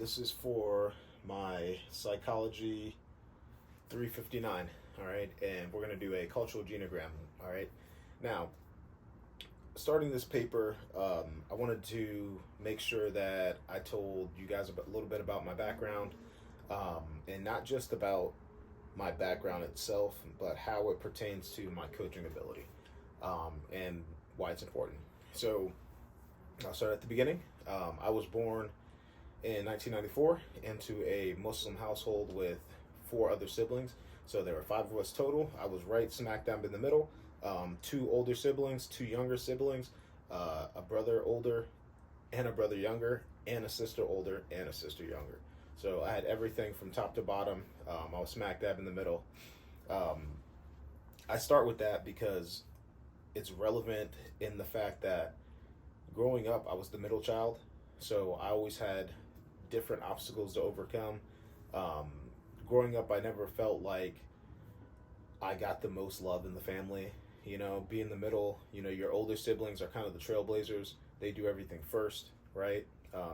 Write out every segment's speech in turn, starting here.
This is for my psychology 359, all right? And we're going to do a cultural genogram, all right? Now, starting this paper, I wanted to make sure that I told you guys a little bit about my background, and not just about my background itself, but how it pertains to my coaching ability, and why it's important. So, I'll start at the beginning. I was born in 1994 into a Muslim household with four other siblings. So there were five of us total. I was right smack dab in the middle. Two older siblings, two younger siblings, a brother older and a brother younger, and a sister older and a sister younger. So I had everything from top to bottom. I was smack dab in the middle. Um, I start with that because it's relevant in the fact that growing up, I was the middle child. So I always had different obstacles to overcome. Um, Growing up, I never felt like I got the most love in the family. You know, being the middle, your older siblings are kind of the trailblazers. They do everything first, right?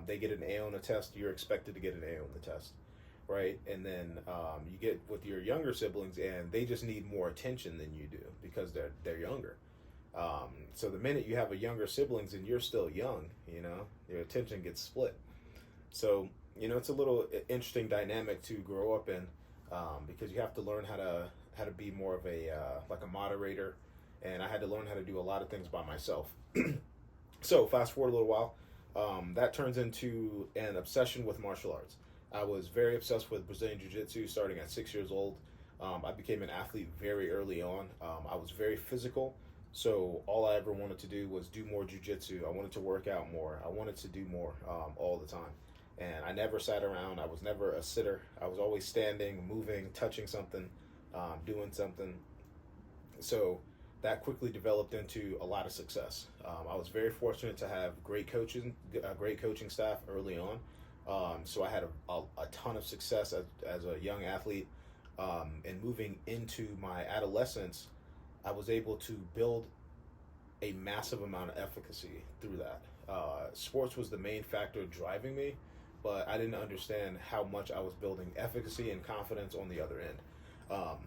They get an A on a test, you're expected to get an A on the test, right? And then you get with your younger siblings, and they just need more attention than you do because they're younger. So the minute you have a younger siblings and you're still young, your attention gets split. So it's a little interesting dynamic to grow up in, because you have to learn how to be more of a like a moderator, and I had to learn how to do a lot of things by myself. So fast forward a little while, that turns into an obsession with martial arts. I was very obsessed with Brazilian Jiu Jitsu starting at 6 years old. I became an athlete very early on. I was very physical, so all I ever wanted to do was do more Jiu Jitsu. I wanted to work out more. I wanted to do more, all the time. And I never sat around. I was never a sitter. I was always standing, moving, touching something, doing something. So that quickly developed into a lot of success. I was very fortunate to have great coaching staff early on. So I had a ton of success as a young athlete. And moving into my adolescence, I was able to build a massive amount of efficacy through that. Sports was the main factor driving me, but I didn't understand how much I was building efficacy and confidence on the other end. Um,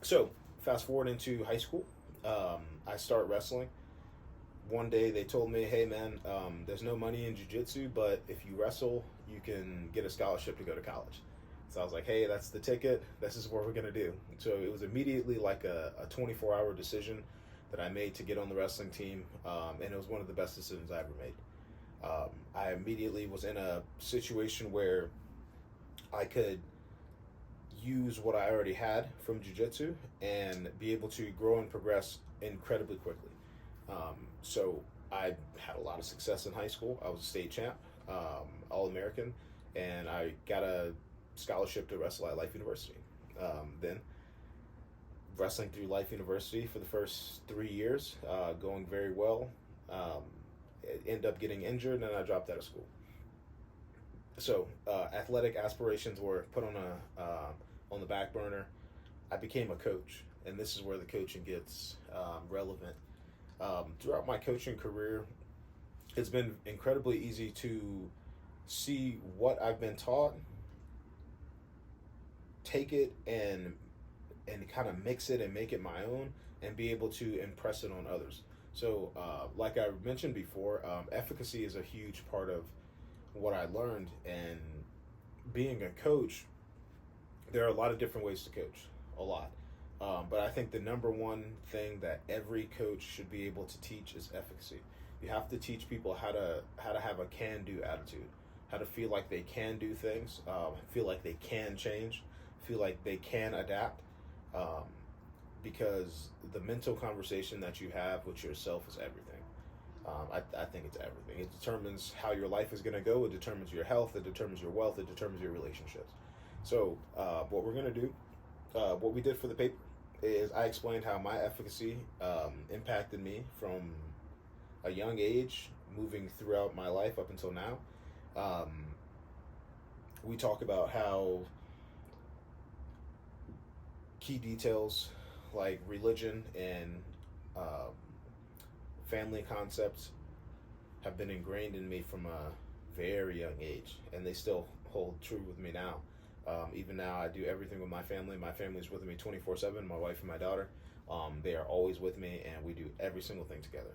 so fast forward into high school, I start wrestling. One day they told me, "Hey man, there's no money in jiu-jitsu, but if you wrestle, you can get a scholarship to go to college." So I was like, "Hey, that's the ticket. This is what we're gonna do." So it was immediately like a 24-hour decision that I made to get on the wrestling team, and it was one of the best decisions I ever made. I immediately was in a situation where I could use what I already had from jiu-jitsu and be able to grow and progress incredibly quickly. So I had a lot of success in high school. I was a state champ, All-American, and I got a scholarship to wrestle at Life University. Then wrestling through Life University for the first 3 years, going very well. End up getting injured, and I dropped out of school. So athletic aspirations were put on the back burner. I became a coach, and this is where the coaching gets relevant. Throughout my coaching career, it's been incredibly easy to see what I've been taught, take it and kind of mix it and make it my own, and be able to impress it on others. So, like I mentioned before, efficacy is a huge part of what I learned. And being a coach, there are a lot of different ways to coach, a lot. But I think the number one thing that every coach should be able to teach is efficacy. You have to teach people how to have a can-do attitude, how to feel like they can do things, feel like they can change, feel like they can adapt. Um, because the mental conversation that you have with yourself is everything. I think it's everything. It determines how your life is going to go. It determines your health. It determines your wealth. It determines your relationships. So what we're going to do, what we did for the paper, is I explained how my efficacy impacted me from a young age, moving throughout my life up until now. Um, we talk about how key details like religion and um, family concepts have been ingrained in me from a very young age, and they still hold true with me now. Even now, I do everything with my family. My family's with me 24/7. My wife and my daughter, they are always with me, and we do every single thing together.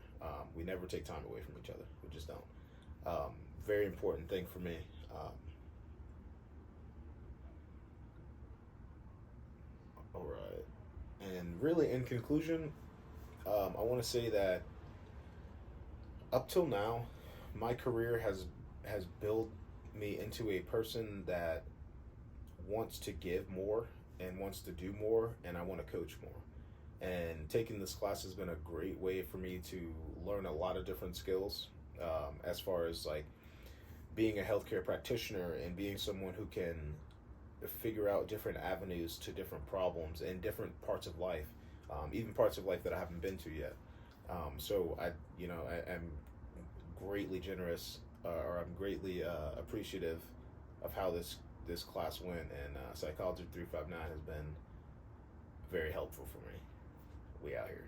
We never take time away from each other. We just don't. Very important thing for me. All right. And really, in conclusion, I want to say that up till now, my career has built me into a person that wants to give more and wants to do more, and I want to coach more. And taking this class has been a great way for me to learn a lot of different skills, as far as like being a healthcare practitioner and being someone who can figure out different avenues to different problems in different parts of life, even parts of life that I haven't been to yet. So I am greatly generous, or I'm greatly appreciative of how this class went, and Psychology 359 has been very helpful for me. We out here.